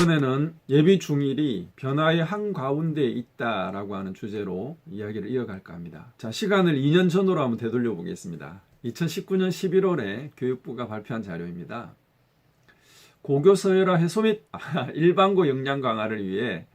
이번에는 예비 중일이 변화의 한가운데에 있다라고 하는 주제로 이야기를 이어갈까 합니다. 자, 시간을 2년 전으로 한번 되돌려 보겠습니다. 2019년 11월에 교육부가 발표한 자료입니다. 고교 서열화 해소 및 일반고 역량 강화를 위해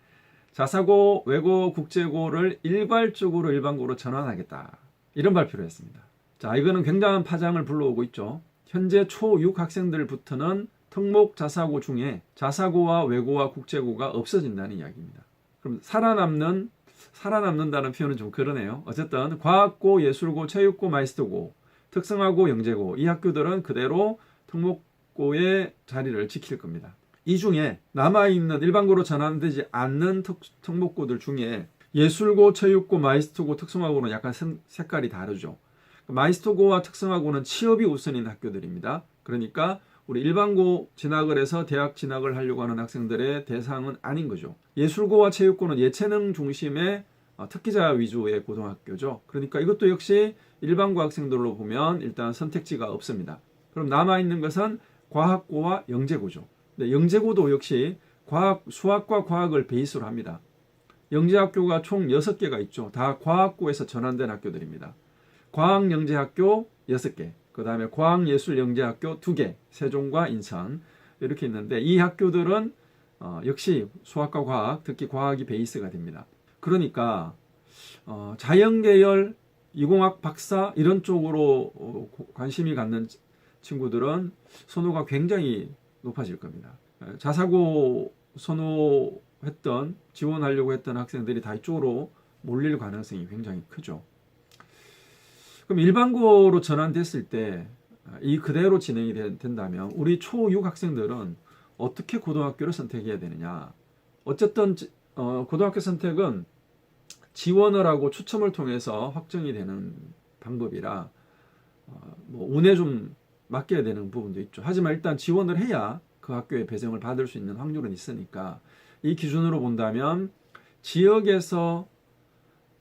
자사고, 외고, 국제고를 일괄적으로 일반고로 전환하겠다. 이런 발표를 했습니다. 자, 이거는 굉장한 파장을 불러오고 있죠. 현재 초6 학생들부터는 특목 자사고 중에 자사고와 외고와 국제고가 없어진다는 이야기입니다. 그럼 살아남는다는 표현은 좀 그러네요. 어쨌든 과학고, 예술고, 체육고, 마이스터고, 특성화고, 영재고 이 학교들은 그대로 특목고의 자리를 지킬 겁니다. 이 중에 남아있는 일반고로 전환되지 않는 특목고들 중에 예술고, 체육고, 마이스터고, 특성화고는 약간 색깔이 다르죠. 마이스터고와 특성화고는 취업이 우선인 학교들입니다. 그러니까 우리 일반고 진학을 해서 대학 진학을 하려고 하는 학생들의 대상은 아닌 거죠. 예술고와 체육고는 예체능 중심의 특기자 위주의 고등학교죠. 그러니까 이것도 역시 일반고 학생들로 보면 일단 선택지가 없습니다. 그럼 남아있는 것은 과학고와 영재고죠. 근데 영재고도 역시 수학과 과학을 베이스로 합니다. 영재학교가 총 6개가 있죠. 다 과학고에서 전환된 학교들입니다. 과학영재학교 6개, 그 다음에 과학예술영재학교 2개, 세종과 인천 이렇게 있는데 이 학교들은 역시 수학과 과학, 특히 과학이 베이스가 됩니다. 그러니까 자연계열, 이공학 박사 이런 쪽으로 관심이 갖는 친구들은 선호가 굉장히 높아질 겁니다. 자사고 선호했던, 지원하려고 했던 학생들이 다 이쪽으로 몰릴 가능성이 굉장히 크죠. 그럼 일반고로 전환됐을 때 이 그대로 진행이 된다면 우리 초6 학생들은 어떻게 고등학교를 선택해야 되느냐. 어쨌든 고등학교 선택은 지원을 하고 추첨을 통해서 확정이 되는 방법이라 뭐 운에 좀 맡겨야 되는 부분도 있죠. 하지만 일단 지원을 해야 그 학교에 배정을 받을 수 있는 확률은 있으니까 이 기준으로 본다면 지역에서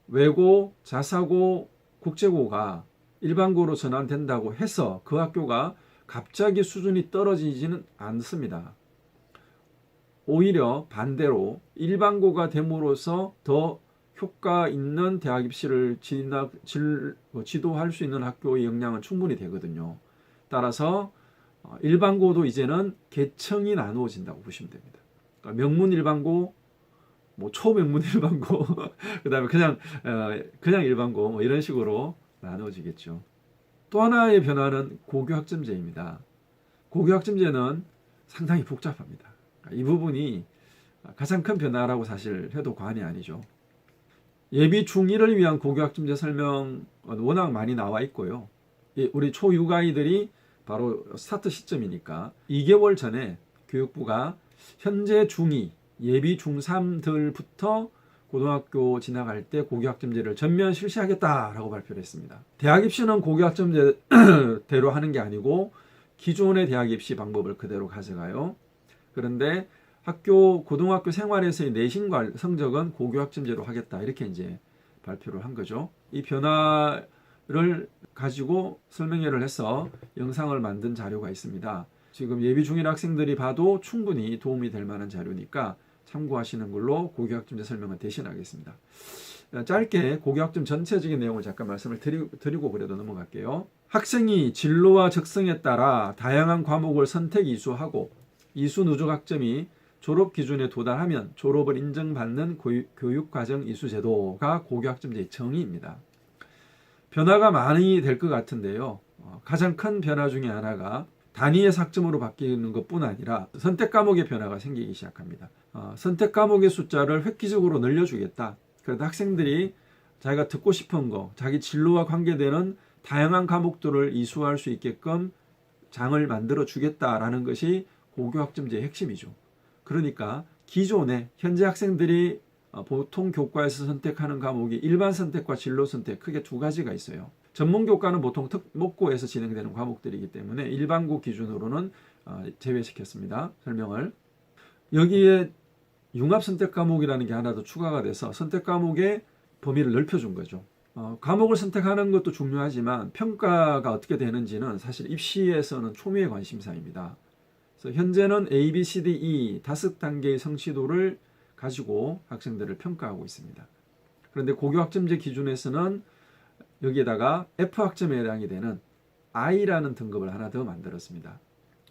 외고, 자사고, 국제고가 일반고로 전환된다고 해서 그 학교가 갑자기 수준이 떨어지지는 않습니다. 오히려 반대로 일반고가 됨으로써 더 효과 있는 대학 입시를 지도할 수 있는 학교의 역량은 충분히 되거든요. 따라서 일반고도 이제는 계층이 나누어진다고 보시면 됩니다. 그러니까 명문 일반고, 뭐 초명문 일반고, 그 다음에 그냥 일반고, 뭐 이런 식으로 나누어지겠죠. 또 하나의 변화는 고교 학점제입니다. 고교 학점제는 상당히 복잡합니다. 이 부분이 가장 큰 변화라고 사실 해도 과언이 아니죠. 예비 중1을 위한 고교 학점제 설명은 워낙 많이 나와 있고요. 우리 초6 아이들이 바로 스타트 시점이니까 2개월 전에 교육부가 현재 중2, 예비 중3들부터 고등학교 진학할 때 고교학점제를 전면 실시하겠다라고 발표를 했습니다. 대학 입시는 고교학점제대로 하는 게 아니고 기존의 대학 입시 방법을 그대로 가져가요. 그런데 고등학교 생활에서의 내신과 성적은 고교학점제로 하겠다 이렇게 이제 발표를 한 거죠. 이 변화를 가지고 설명회를 해서 영상을 만든 자료가 있습니다. 지금 예비 중일 학생들이 봐도 충분히 도움이 될 만한 자료니까 참고하시는 걸로 고교학점제 설명을 대신하겠습니다. 짧게 고교학점 전체적인 내용을 잠깐 말씀을 드리고 그래도 넘어갈게요. 학생이 진로와 적성에 따라 다양한 과목을 선택 이수하고 이수 누적 학점이 졸업 기준에 도달하면 졸업을 인정받는 교육과정 이수제도가 고교학점제의 정의입니다. 변화가 많이 될 것 같은데요. 가장 큰 변화 중에 하나가 단위의 학점으로 바뀌는 것뿐 아니라 선택 과목의 변화가 생기기 시작합니다. 선택 과목의 숫자를 획기적으로 늘려주겠다. 그래서 학생들이 자기가 듣고 싶은 거, 자기 진로와 관계되는 다양한 과목들을 이수할 수 있게끔 장을 만들어 주겠다라는 것이 고교학점제의 핵심이죠. 그러니까 기존에 현재 학생들이 보통 교과에서 선택하는 과목이 일반 선택과 진로 선택 크게 두 가지가 있어요. 전문 교과는 보통 특목고에서 진행되는 과목들이기 때문에 일반고 기준으로는 제외시켰습니다. 설명을. 여기에 융합 선택 과목이라는 게 하나 더 추가가 돼서 선택 과목의 범위를 넓혀준 거죠. 과목을 선택하는 것도 중요하지만 평가가 어떻게 되는지는 사실 입시에서는 초미의 관심사입니다. 그래서 현재는 A, B, C, D, E 5단계의 성취도를 가지고 학생들을 평가하고 있습니다. 그런데 고교학점제 기준에서는 여기에다가 F학점에 해당이 되는 I라는 등급을 하나 더 만들었습니다.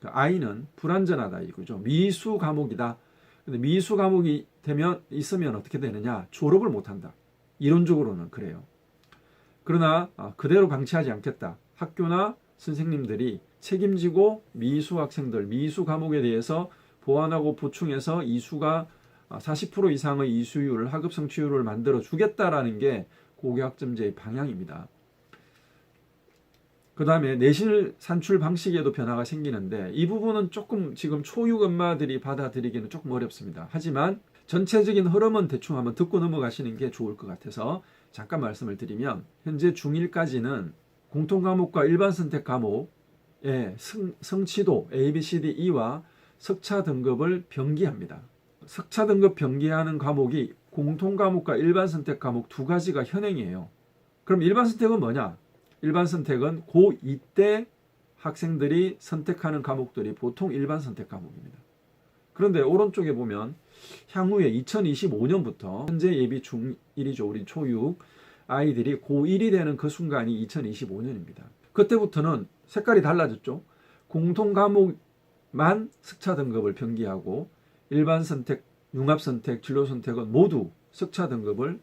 그 I는 불완전하다 이거죠. 미수 과목이다. 근데 미수 과목이 있으면 어떻게 되느냐? 졸업을 못한다. 이론적으로는 그래요. 그러나 그대로 방치하지 않겠다. 학교나 선생님들이 책임지고 미수 학생들, 미수 과목에 대해서 보완하고 보충해서 이수가 40% 이상의 이수율, 학업 성취율을 만들어 주겠다라는 게 고교학점제의 방향입니다. 그 다음에 내실 산출 방식에도 변화가 생기는데 이 부분은 조금 지금 초육 엄마들이 받아들이기는 조금 어렵습니다. 하지만 전체적인 흐름은 대충 한번 듣고 넘어가시는 게 좋을 것 같아서 잠깐 말씀을 드리면 현재 중1까지는 공통과목과 일반 선택 과목의 성취도 A, B, C, D, E와 석차 등급을 병기합니다. 석차 등급 병기하는 과목이 공통과목과 일반 선택 과목 두 가지가 현행이에요. 그럼 일반 선택은 뭐냐? 일반 선택은 고2 때 학생들이 선택하는 과목들이 보통 일반 선택 과목입니다. 그런데 오른쪽에 보면 향후에 2025년부터 현재 예비 중1이죠. 우리 초육 아이들이 고1이 되는 그 순간이 2025년입니다. 그때부터는 색깔이 달라졌죠. 공통 과목만 석차 등급을 병기하고 일반 선택, 융합 선택, 진로 선택은 모두 석차 등급을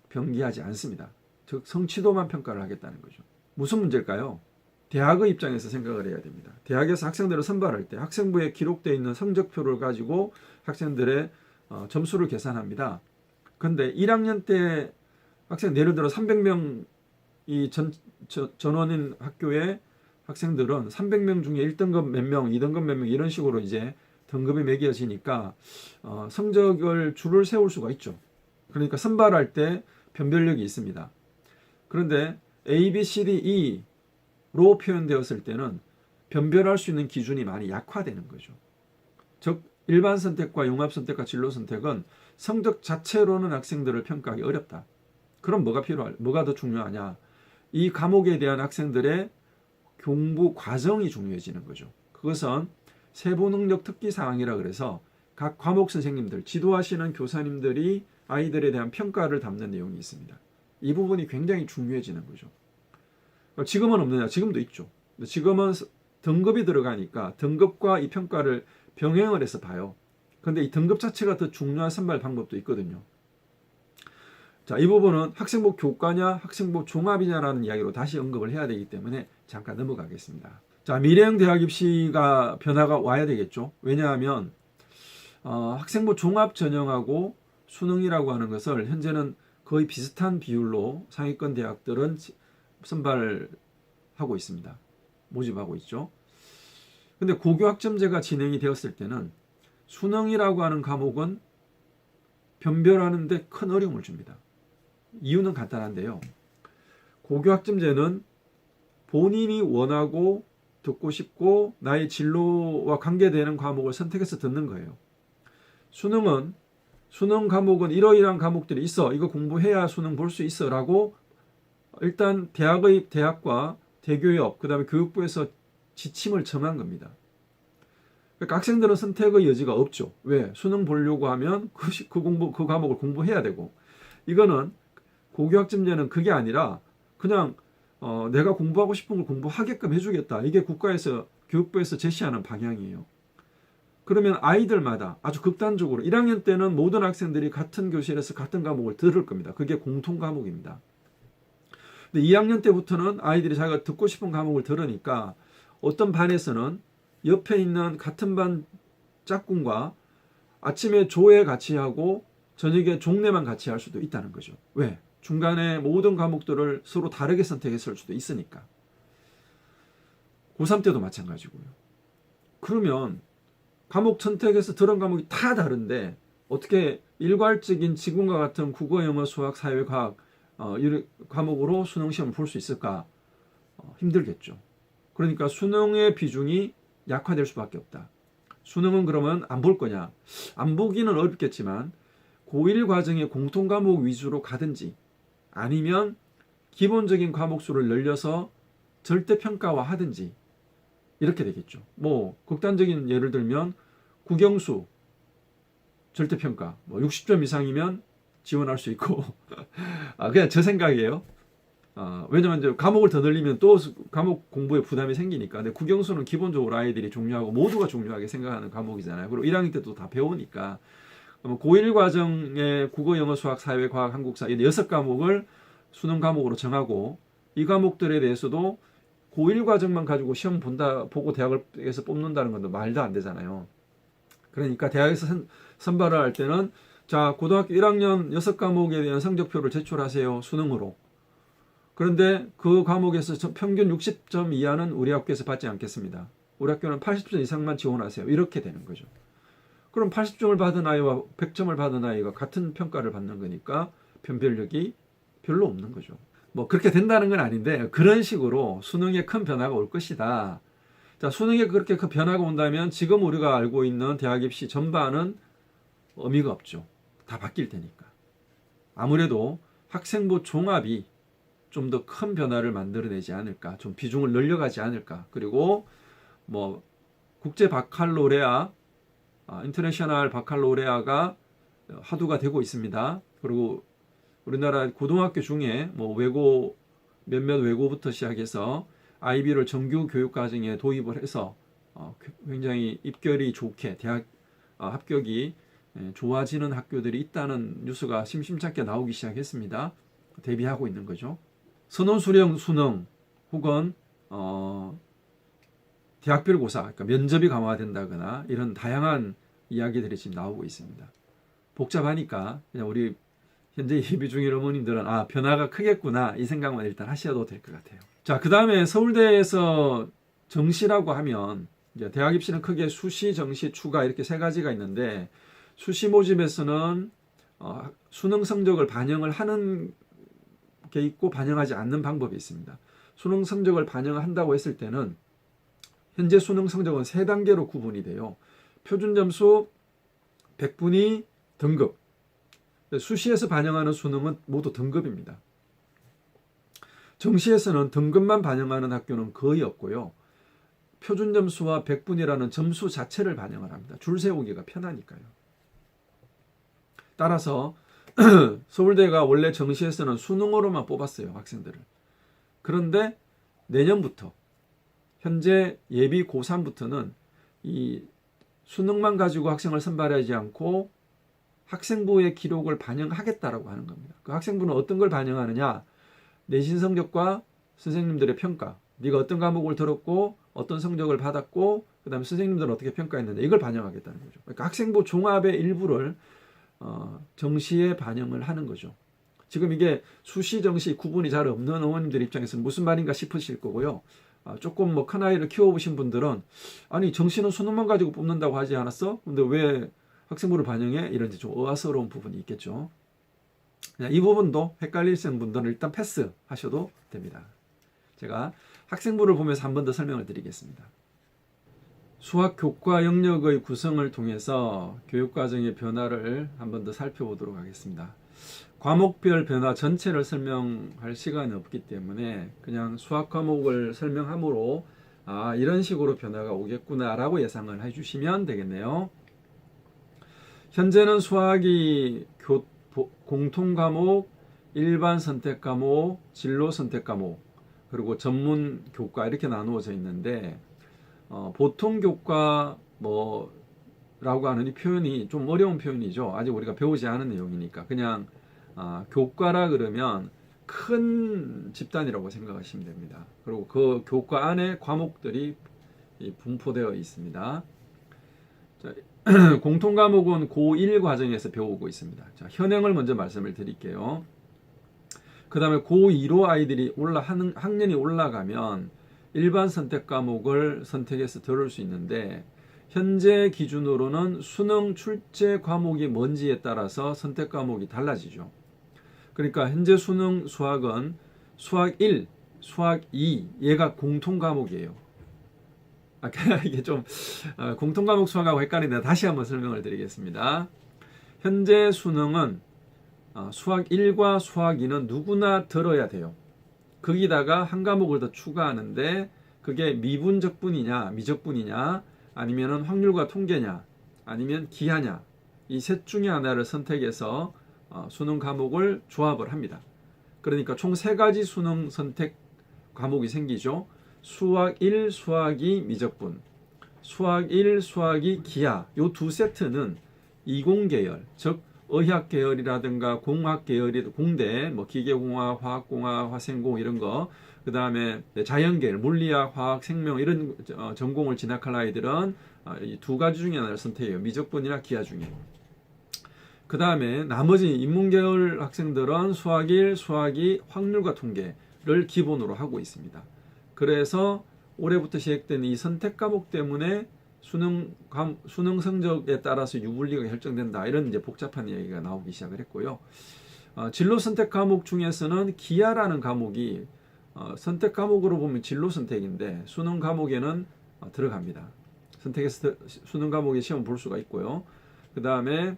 병기하지 않습니다. 즉 성취도만 평가를 하겠다는 거죠. 무슨 문제일까요? 대학의 입장에서 생각을 해야 됩니다. 대학에서 학생들을 선발할 때 학생부에 기록되어 있는 성적표를 가지고 학생들의 점수를 계산합니다. 그런데 1학년 때 학생 예를 들어 300명 이 전원인 학교의 학생들은 300명 중에 1등급 몇 명, 2등급 몇 명 이런 식으로 이제 등급이 매겨지니까 성적을 줄을 세울 수가 있죠. 그러니까 선발할 때 변별력이 있습니다. 그런데 A, B, C, D, E로 표현되었을 때는 변별할 수 있는 기준이 많이 약화되는 거죠. 즉 일반 선택과 융합 선택과 진로 선택은 성적 자체로는 학생들을 평가하기 어렵다. 그럼 뭐가 더 중요하냐? 이 과목에 대한 학생들의 공부 과정이 중요해지는 거죠. 그것은 세부능력 특기사항이라 그래서 각 과목 선생님들, 지도하시는 교사님들이 아이들에 대한 평가를 담는 내용이 있습니다. 이 부분이 굉장히 중요해지는 거죠. 지금은 없느냐? 지금도 있죠. 지금은 등급이 들어가니까 등급과 이 평가를 병행을 해서 봐요. 그런데 이 등급 자체가 더 중요한 선발 방법도 있거든요. 자, 이 부분은 학생부 교과냐 학생부 종합이냐라는 이야기로 다시 언급을 해야 되기 때문에 잠깐 넘어가겠습니다. 자, 미래형 대학 입시가 변화가 와야 되겠죠. 왜냐하면 학생부 종합 전형하고 수능이라고 하는 것을 현재는 거의 비슷한 비율로 상위권 대학들은 선발하고 있습니다. 모집하고 있죠. 근데 고교학점제가 진행이 되었을 때는 수능이라고 하는 과목은 변별하는 데 큰 어려움을 줍니다. 이유는 간단한데요. 고교학점제는 본인이 원하고 듣고 싶고 나의 진로와 관계되는 과목을 선택해서 듣는 거예요. 수능 과목은 이러이러한 과목들이 있어. 이거 공부해야 수능 볼 수 있어. 라고 일단 대학과 대교협, 그 다음에 교육부에서 지침을 정한 겁니다. 그러니까 학생들은 선택의 여지가 없죠. 왜? 수능 보려고 하면 그 과목을 공부해야 되고. 이거는 고교학점제는 그게 아니라 그냥 내가 공부하고 싶은 걸 공부하게끔 해주겠다. 이게 국가에서 교육부에서 제시하는 방향이에요. 그러면 아이들마다 아주 극단적으로 1학년 때는 모든 학생들이 같은 교실에서 같은 과목을 들을 겁니다. 그게 공통 과목입니다. 근데 2학년 때부터는 아이들이 자기가 듣고 싶은 과목을 들으니까 어떤 반에서는 옆에 있는 같은 반 짝꿍과 아침에 조회 같이 하고 저녁에 종례만 같이 할 수도 있다는 거죠. 왜? 중간에 모든 과목들을 서로 다르게 선택했을 수도 있으니까. 고3 때도 마찬가지고요. 그러면 과목 선택해서 들은 과목이 다 다른데 어떻게 일괄적인 지금과 같은 국어, 영어, 수학, 사회, 과학 이 과목으로 수능 시험을 볼 수 있을까? 힘들겠죠. 그러니까 수능의 비중이 약화될 수밖에 없다. 수능은 그러면 안 볼 거냐? 안 보기는 어렵겠지만 고1 과정의 공통 과목 위주로 가든지 아니면 기본적인 과목 수를 늘려서 절대평가화 하든지 이렇게 되겠죠. 뭐 극단적인 예를 들면 국영수 절대평가 뭐 60점 이상이면 지원할 수 있고 그냥 제 생각이에요. 왜냐면 이제 과목을 더 늘리면 또 과목 공부에 부담이 생기니까. 근데 국영수는 기본적으로 아이들이 중요하고 모두가 중요하게 생각하는 과목이잖아요. 그리고 1학년 때도 다 배우니까. 고1 과정에 국어, 영어, 수학, 사회, 과학, 한국사 이 6과목을 수능 과목으로 정하고 이 과목들에 대해서도 고1 과정만 가지고 시험 보고 대학에서 뽑는다는 건 말도 안 되잖아요. 그러니까 대학에서 선발을 할 때는 자, 고등학교 1학년 6과목에 대한 성적표를 제출하세요. 수능으로. 그런데 그 과목에서 평균 60점 이하는 우리 학교에서 받지 않겠습니다. 우리 학교는 80점 이상만 지원하세요. 이렇게 되는 거죠. 그럼 80점을 받은 아이와 100점을 받은 아이가 같은 평가를 받는 거니까 변별력이 별로 없는 거죠. 뭐 그렇게 된다는 건 아닌데 그런 식으로 수능에 큰 변화가 올 것이다. 자, 수능에 그렇게 큰 변화가 온다면 지금 우리가 알고 있는 대학 입시 전반은 의미가 없죠. 다 바뀔 테니까. 아무래도 학생부 종합이 좀 더 큰 변화를 만들어내지 않을까, 좀 비중을 늘려가지 않을까. 그리고 뭐 국제 바칼로레아, 인터내셔널 바칼로레아가 화두가 되고 있습니다. 그리고 우리나라 고등학교 중에 뭐 몇몇 외고부터 시작해서 IB를 정규 교육 과정에 도입을 해서 굉장히 입결이 좋게 대학 합격이 좋아지는 학교들이 있다는 뉴스가 심심찮게 나오기 시작했습니다. 대비하고 있는 거죠. 선호수령 수능 혹은 대학별 고사, 그러니까 면접이 강화된다거나 이런 다양한 이야기들이 지금 나오고 있습니다. 복잡하니까 그냥 우리 현재 예비 중인 어머님들은 변화가 크겠구나 이 생각만 일단 하셔도 될 것 같아요. 자, 그 다음에 서울대에서 정시라고 하면 이제 대학 입시는 크게 수시, 정시, 추가 이렇게 세 가지가 있는데 수시 모집에서는 수능 성적을 반영을 하는 게 있고 반영하지 않는 방법이 있습니다. 수능 성적을 반영한다고 했을 때는 현재 수능 성적은 3단계로 구분이 돼요. 표준 점수 100분이 등급. 수시에서 반영하는 수능은 모두 등급입니다. 정시에서는 등급만 반영하는 학교는 거의 없고요. 표준 점수와 100분이라는 점수 자체를 반영을 합니다. 줄 세우기가 편하니까요. 따라서 서울대가 원래 정시에서는 수능으로만 뽑았어요, 학생들을. 그런데 내년부터 현재 예비 고3부터는 이 수능만 가지고 학생을 선발하지 않고 학생부의 기록을 반영하겠다라고 하는 겁니다. 그 학생부는 어떤 걸 반영하느냐? 내신 성적과 선생님들의 평가. 네가 어떤 과목을 들었고 어떤 성적을 받았고 그다음에 선생님들은 어떻게 평가했는데 이걸 반영하겠다는 거죠. 그러니까 학생부 종합의 일부를 정시에 반영을 하는 거죠. 지금 이게 수시, 정시 구분이 잘 없는 어머님들 입장에서는 무슨 말인가 싶으실 거고요. 조금 뭐 큰 아이를 키워보신 분들은 아니 정시는 수능만 가지고 뽑는다고 하지 않았어? 근데 왜 학생부를 반영해? 이런 좀 의아스러운 부분이 있겠죠. 이 부분도 헷갈리시는 분들은 일단 패스하셔도 됩니다. 제가 학생부를 보면서 한 번 더 설명을 드리겠습니다. 수학 교과 영역의 구성을 통해서 교육과정의 변화를 한 번 더 살펴보도록 하겠습니다. 과목별 변화 전체를 설명할 시간이 없기 때문에 그냥 수학 과목을 설명함으로 이런 식으로 변화가 오겠구나 라고 예상을 해주시면 되겠네요. 현재는 수학이 공통과목, 일반 선택과목, 진로 선택과목, 그리고 전문 교과 이렇게 나누어져 있는데 보통 교과 라고 하는 이 표현이 좀 어려운 표현이죠. 아직 우리가 배우지 않은 내용이니까 그냥 교과라 그러면 큰 집단이라고 생각하시면 됩니다. 그리고 그 교과 안에 과목들이 분포되어 있습니다. 자, 공통 과목은 고1 과정에서 배우고 있습니다. 자, 현행을 먼저 말씀을 드릴게요. 그 다음에 고2로 아이들이 학년이 올라가면 일반 선택 과목을 선택해서 들을 수 있는데 현재 기준으로는 수능 출제 과목이 뭔지에 따라서 선택 과목이 달라지죠. 그러니까 현재 수능 수학은 수학 1, 수학 2 얘가 공통 과목이에요. 이게 좀 공통 과목 수학하고 헷갈리는데 다시 한번 설명을 드리겠습니다. 현재 수능은 수학 1과 수학 2는 누구나 들어야 돼요. 거기다가 한 과목을 더 추가하는데 그게 미분적분이냐, 미적분이냐, 아니면은 확률과 통계냐, 아니면 기하냐, 이 셋 중에 하나를 선택해서 수능 과목을 조합을 합니다. 그러니까 총 3가지 수능 선택 과목이 생기죠. 수학 1, 수학 2, 미적분, 수학 1, 수학 2, 기하. 요 두 세트는 이공계열, 즉 의학 계열이라든가 공학 계열이 공대, 뭐 기계공학, 화학공학, 화생공 이런 거, 그 다음에 자연계열, 물리학, 화학, 생명 이런 전공을 진학할 아이들은 이 2가지 중에 하나를 선택해요. 미적분이나 기하 중에. 그 다음에 나머지 인문계열 학생들은 수학 1, 수학 2, 확률과 통계를 기본으로 하고 있습니다. 그래서 올해부터 시작된 이 선택 과목 때문에 수능 성적에 따라서 유불리가 결정된다. 이런 이제 복잡한 얘기가 나오기 시작을 했고요. 진로 선택 과목 중에서는 기하라는 과목이 선택 과목으로 보면 진로 선택인데 수능 과목에는 들어갑니다. 선택해서 수능 과목에 시험 볼 수가 있고요. 그 다음에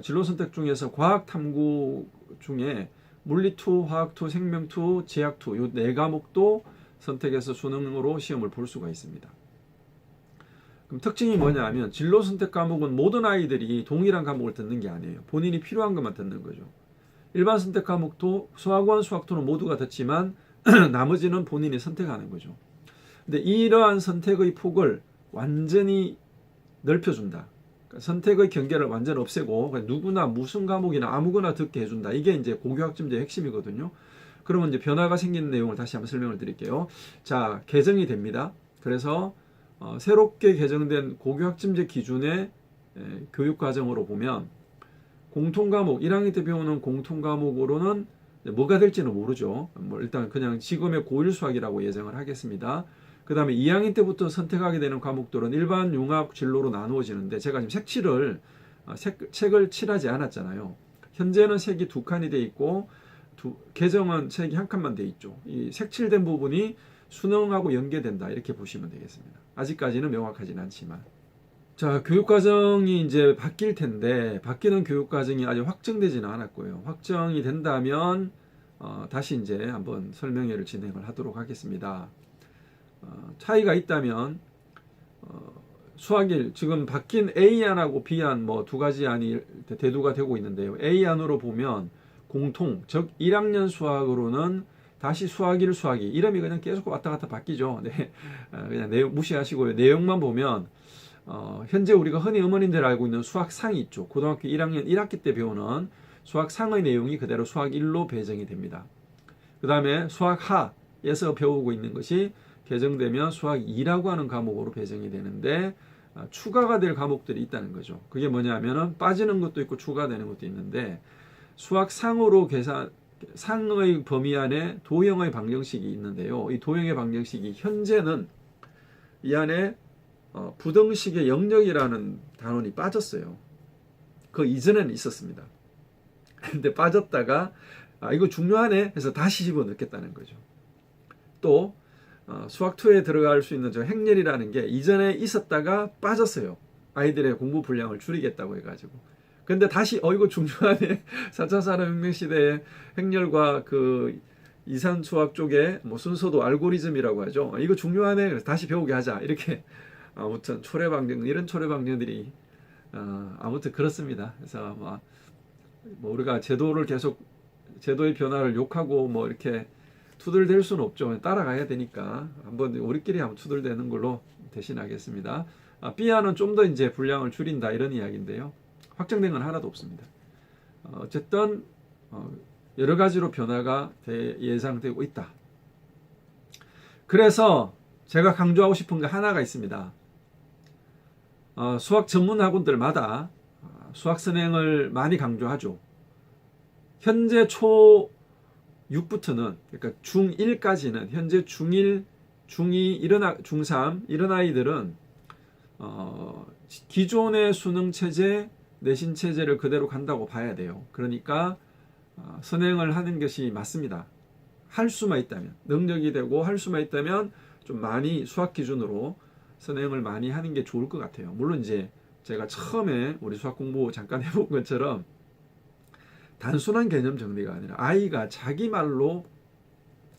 진로 선택 중에서 과학 탐구 중에 물리2, 화학2, 생명2, 지학2 요 4과목도 선택해서 수능으로 시험을 볼 수가 있습니다. 그럼 특징이 뭐냐 하면 진로 선택 과목은 모든 아이들이 동일한 과목을 듣는 게 아니에요. 본인이 필요한 것만 듣는 거죠. 일반 선택 과목도 수학 1, 수학 2는 모두가 듣지만 나머지는 본인이 선택하는 거죠. 근데 이러한 선택의 폭을 완전히 넓혀준다. 선택의 경계를 완전 없애고 누구나 무슨 과목이나 아무거나 듣게 해준다. 이게 이제 고교학점제의 핵심이거든요. 그러면 이제 변화가 생기는 내용을 다시 한번 설명을 드릴게요. 자, 개정이 됩니다. 그래서 새롭게 개정된 고교학점제 기준의 교육과정으로 보면 공통과목, 1학년 때 배우는 공통과목으로는 뭐가 될지는 모르죠. 뭐 일단 그냥 지금의 고1 수학이라고 예정을 하겠습니다. 그 다음에 2학년 때부터 선택하게 되는 과목들은 일반 융합 진로로 나누어지는데 제가 지금 책을 칠하지 않았잖아요. 현재는 색이 2칸이 돼 있고 개정은 색이 1칸만 돼 있죠. 이 색칠된 부분이 수능하고 연계된다 이렇게 보시면 되겠습니다. 아직까지는 명확하진 않지만 자, 교육과정이 이제 바뀔 텐데 바뀌는 교육과정이 아직 확정되지는 않았고요. 확정이 된다면 다시 이제 한번 설명회를 진행을 하도록 하겠습니다. 차이가 있다면 수학일 지금 바뀐 A안하고 B안 뭐 2가지 안이 대두가 되고 있는데요. A안으로 보면 공통, 즉 1학년 수학으로는 다시 수학 1, 수학 2 이름이 그냥 계속 왔다 갔다 바뀌죠. 네. 그냥 내용 무시하시고요. 내용만 보면 현재 우리가 흔히 어머님들 알고 있는 수학상이 있죠. 고등학교 1학년 1학기 때 배우는 수학상의 내용이 그대로 수학 1로 배정이 됩니다. 그 다음에 수학하에서 배우고 있는 것이 개정되면 수학 2라고 하는 과목으로 배정이 되는데 추가가 될 과목들이 있다는 거죠. 그게 뭐냐면은 빠지는 것도 있고 추가되는 것도 있는데 수학상으로 상의 범위 안에 도형의 방정식이 있는데요. 이 도형의 방정식이 현재는 이 안에 부등식의 영역이라는 단원이 빠졌어요. 그 이전에는 있었습니다. 근데 빠졌다가 이거 중요하네 해서 다시 집어넣겠다는 거죠. 또 수학2에 들어갈 수 있는 저 행렬이라는 게 이전에 있었다가 빠졌어요. 아이들의 공부 분량을 줄이겠다고 해가지고. 근데 다시 이거 중요하네. 4차 산업혁명 시대의 행렬과 그 이산 수학 쪽에 뭐 순서도 알고리즘이라고 하죠. 이거 중요하네. 그래서 다시 배우게 하자. 이렇게 아무튼 초래방정 이런 초래방정들이 아무튼 그렇습니다. 그래서 뭐 우리가 제도의 변화를 욕하고 뭐 이렇게 투덜댈 수는 없죠. 따라가야 되니까 한번 우리끼리 한번 투덜대는 걸로 대신하겠습니다. B안은 좀 더 이제 분량을 줄인다 이런 이야기인데요. 확정된 건 하나도 없습니다. 어쨌든 여러 가지로 변화가 예상되고 있다. 그래서 제가 강조하고 싶은 게 하나가 있습니다. 수학 전문 학원들마다 수학 선행을 많이 강조하죠. 현재 초6부터는 그러니까 중1까지는 현재 중1, 중2, 중3 이런 아이들은 기존의 수능 체제, 내신 체제를 그대로 간다고 봐야 돼요. 그러니까 선행을 하는 것이 맞습니다. 할 수만 있다면, 능력이 되고 할 수만 있다면 좀 많이 수학 기준으로 선행을 많이 하는 게 좋을 것 같아요. 물론 이제 제가 처음에 우리 수학 공부 잠깐 해본 것처럼 단순한 개념 정리가 아니라 아이가 자기 말로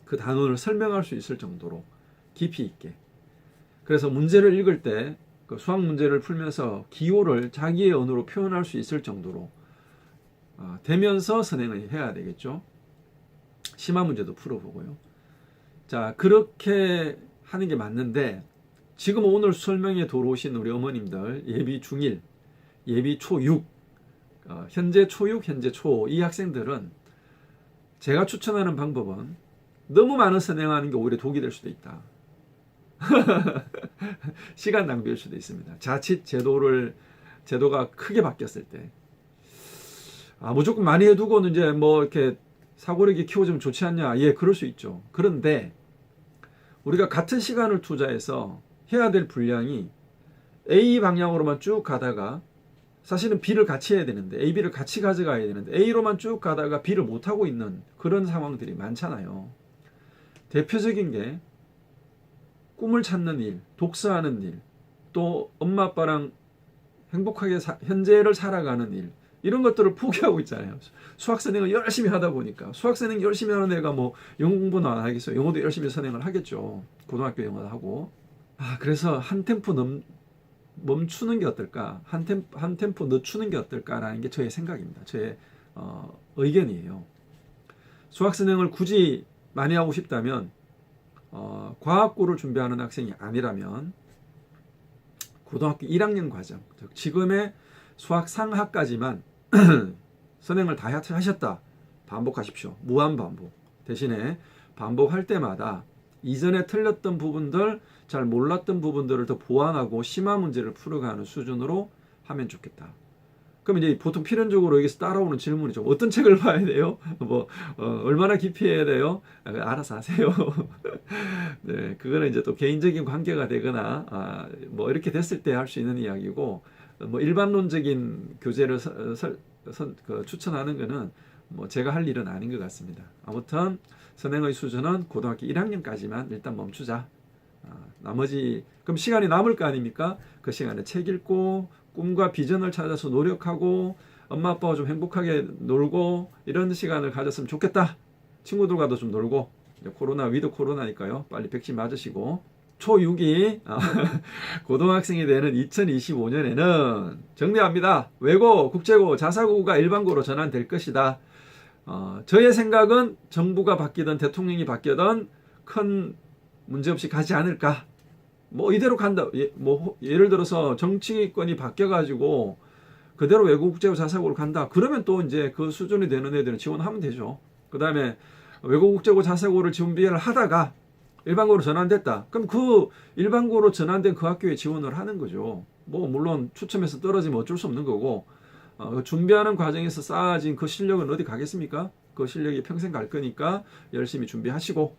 그 단원을 설명할 수 있을 정도로 깊이 있게. 그래서 문제를 읽을 때 그 수학 문제를 풀면서 기호를 자기의 언어로 표현할 수 있을 정도로 되면서 선행을 해야 되겠죠. 심화 문제도 풀어보고요. 자, 그렇게 하는 게 맞는데 지금 오늘 설명에 들어오신 우리 어머님들 예비 중1, 예비 초6, 현재 초6, 현재 초5 이 학생들은 제가 추천하는 방법은 너무 많은 선행하는 게 오히려 독이 될 수도 있다. 시간 낭비일 수도 있습니다. 자칫 제도가 크게 바뀌었을 때 무조건 많이 해두고는 이제 뭐 이렇게 사고력이 키워주면 좋지 않냐? 예, 그럴 수 있죠. 그런데 우리가 같은 시간을 투자해서 해야 될 분량이 A 방향으로만 쭉 가다가 사실은 B를 같이 해야 되는데 A, B를 같이 가져가야 되는데 A로만 쭉 가다가 B를 못하고 있는 그런 상황들이 많잖아요. 대표적인 게 꿈을 찾는 일, 독서하는 일, 또 엄마 아빠랑 행복하게 현재를 살아가는 일, 이런 것들을 포기하고 있잖아요. 수학 선행을 열심히 하다 보니까 수학 선행 열심히 하는 애가 뭐 영어 공부는 안 하겠어요. 영어도 열심히 선행을 하겠죠. 고등학교 영어도 하고. 그래서 한 템포 멈추는 게 어떨까? 한 템포 늦추는 게 어떨까라는 게 저의 생각입니다. 저의 의견이에요. 수학 선행을 굳이 많이 하고 싶다면 과학고를 준비하는 학생이 아니라면 고등학교 1학년 과정, 즉 지금의 수학 상하까지만 선행을 다 하셨다. 반복하십시오. 무한 반복. 대신에 반복할 때마다 이전에 틀렸던 부분들, 잘 몰랐던 부분들을 더 보완하고 심화 문제를 풀어가는 수준으로 하면 좋겠다. 그럼 이제 보통 필연적으로 여기서 따라오는 질문이죠. 어떤 책을 봐야 돼요? 얼마나 깊이 해야 돼요? 알아서 하세요. 네, 그거는 이제 또 개인적인 관계가 되거나, 뭐 이렇게 됐을 때 할 수 있는 이야기고, 뭐 일반론적인 교재를 추천하는 거는 뭐 제가 할 일은 아닌 것 같습니다. 아무튼 선행의 수준은 고등학교 1학년까지만 일단 멈추자. 나머지 그럼 시간이 남을 거 아닙니까? 그 시간에 책 읽고 꿈과 비전을 찾아서 노력하고 엄마 아빠와 좀 행복하게 놀고 이런 시간을 가졌으면 좋겠다. 친구들과도 좀 놀고 코로나 위드 코로나니까요. 빨리 백신 맞으시고 초6이 고등학생이 되는 2025년에는 정리합니다. 외고, 국제고, 자사고가 일반고로 전환될 것이다. 저의 생각은 정부가 바뀌든 대통령이 바뀌든 큰 문제 없이 가지 않을까. 뭐 이대로 간다. 예를 들어서 정치권이 바뀌어가지고 그대로 외고, 국제고, 자사고로 간다. 그러면 또 이제 그 수준이 되는 애들은 지원하면 되죠. 그 다음에 외고, 국제고, 자사고를 준비를 하다가 일반고로 전환됐다. 그럼 그 일반고로 전환된 그 학교에 지원을 하는 거죠. 뭐 물론 추첨해서 떨어지면 어쩔 수 없는 거고 준비하는 과정에서 쌓아진 그 실력은 어디 가겠습니까? 그 실력이 평생 갈 거니까 열심히 준비하시고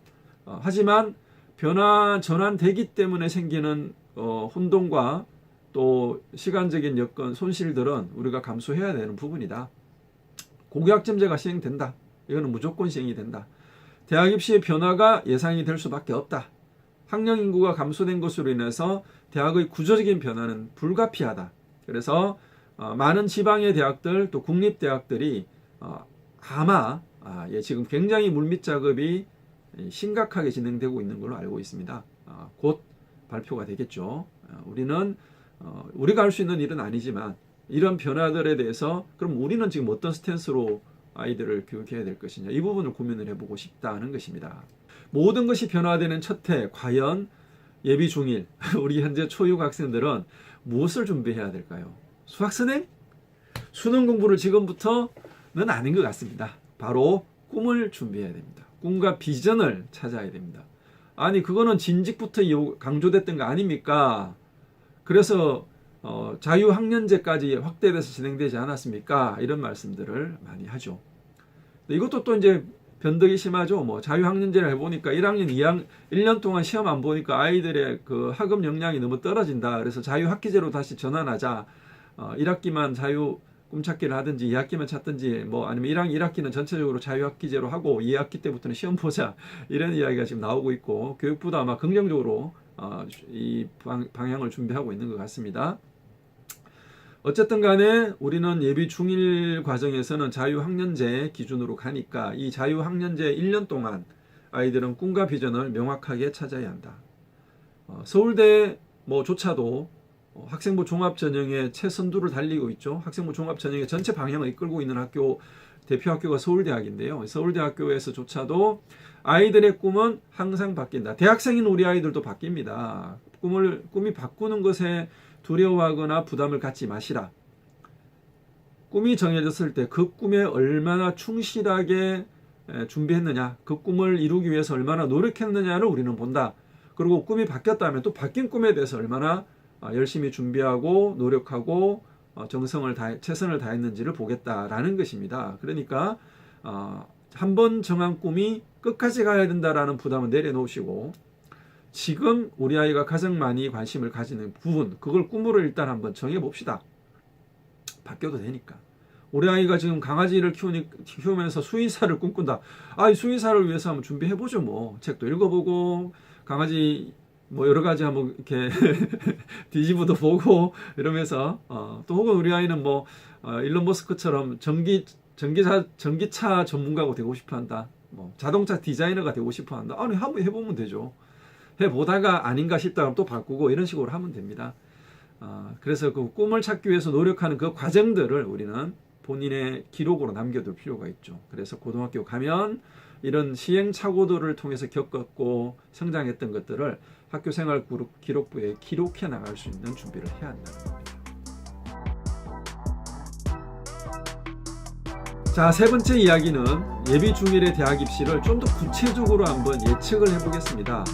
하지만 전환되기 때문에 생기는 혼동과 또 시간적인 여건 손실들은 우리가 감수해야 되는 부분이다. 고교학점제가 시행된다. 이거는 무조건 시행이 된다. 대학 입시의 변화가 예상이 될 수밖에 없다. 학령 인구가 감소된 것으로 인해서 대학의 구조적인 변화는 불가피하다. 그래서 많은 지방의 대학들 또 국립대학들이 아마 지금 굉장히 물밑 작업이 심각하게 진행되고 있는 걸로 알고 있습니다. 곧 발표가 되겠죠. 우리가 할 수 있는 일은 아니지만 이런 변화들에 대해서 그럼 우리는 지금 어떤 스탠스로 아이들을 교육해야 될 것이냐 이 부분을 고민을 해보고 싶다는 것입니다. 모든 것이 변화되는 첫 해 과연 예비 중1 우리 현재 초6 학생들은 무엇을 준비해야 될까요? 수학 선행? 수능 공부를 지금부터는 아닌 것 같습니다. 바로 꿈을 준비해야 됩니다. 꿈과 비전을 찾아야 됩니다. 아니 그거는 진직부터 강조됐던 거 아닙니까? 그래서 자유학년제까지 확대돼서 진행되지 않았습니까? 이런 말씀들을 많이 하죠. 이것도 또 이제 변덕이 심하죠. 뭐 자유학년제를 해보니까 1학년, 2학년, 1년 동안 시험 안 보니까 아이들의 그 학업 역량이 너무 떨어진다. 그래서 자유학기제로 다시 전환하자. 1학기만 자유 꿈찾기를 하든지 2학기만 찾든지 뭐 아니면 1학기는 전체적으로 자유학기제로 하고 2학기 때부터는 시험 보자. 이런 이야기가 지금 나오고 있고 교육부도 아마 긍정적으로 이 방향을 준비하고 있는 것 같습니다. 어쨌든 간에 우리는 예비 중1 과정에서는 자유학년제 기준으로 가니까 이 자유학년제 1년 동안 아이들은 꿈과 비전을 명확하게 찾아야 한다. 서울대 조차도 학생부 종합전형의 최선두를 달리고 있죠. 학생부 종합전형의 전체 방향을 이끌고 있는 학교 대표 학교가 서울대학인데요. 서울대학교에서조차도 아이들의 꿈은 항상 바뀐다. 대학생인 우리 아이들도 바뀝니다. 꿈이 바꾸는 것에 두려워하거나 부담을 갖지 마시라. 꿈이 정해졌을 때 그 꿈에 얼마나 충실하게 준비했느냐, 그 꿈을 이루기 위해서 얼마나 노력했느냐를 우리는 본다. 그리고 꿈이 바뀌었다면 또 바뀐 꿈에 대해서 얼마나 열심히 준비하고 노력하고 최선을 다했는지를 보겠다라는 것입니다. 그러니까 한번 정한 꿈이 끝까지 가야 된다라는 부담은 내려놓으시고, 지금 우리 아이가 가장 많이 관심을 가지는 부분, 그걸 꿈으로 일단 한번 정해봅시다. 바뀌어도 되니까. 우리 아이가 지금 강아지를 키우면서 수의사를 꿈꾼다. 수의사를 위해서 한번 준비해보죠. 책도 읽어보고 강아지 여러 가지 한번 이렇게 뒤집어도 보고 이러면서 또 혹은 우리 아이는 일론 머스크처럼 전기차 전문가가 되고 싶어한다. 자동차 디자이너가 되고 싶어한다. 한번 해보면 되죠. 해보다가 아닌가 싶다면 또 바꾸고 이런 식으로 하면 됩니다. 그래서 그 꿈을 찾기 위해서 노력하는 그 과정들을 우리는 본인의 기록으로 남겨둘 필요가 있죠. 그래서 고등학교 가면 이런 시행착오들을 통해서 겪었고 성장했던 것들을 학교생활 기록부에 기록해 나갈 수 있는 준비를 해야 한다는 겁니다. 자, 세 번째 이야기는 예비 중일의 대학 입시를 좀 더 구체적으로 한번 예측을 해보겠습니다.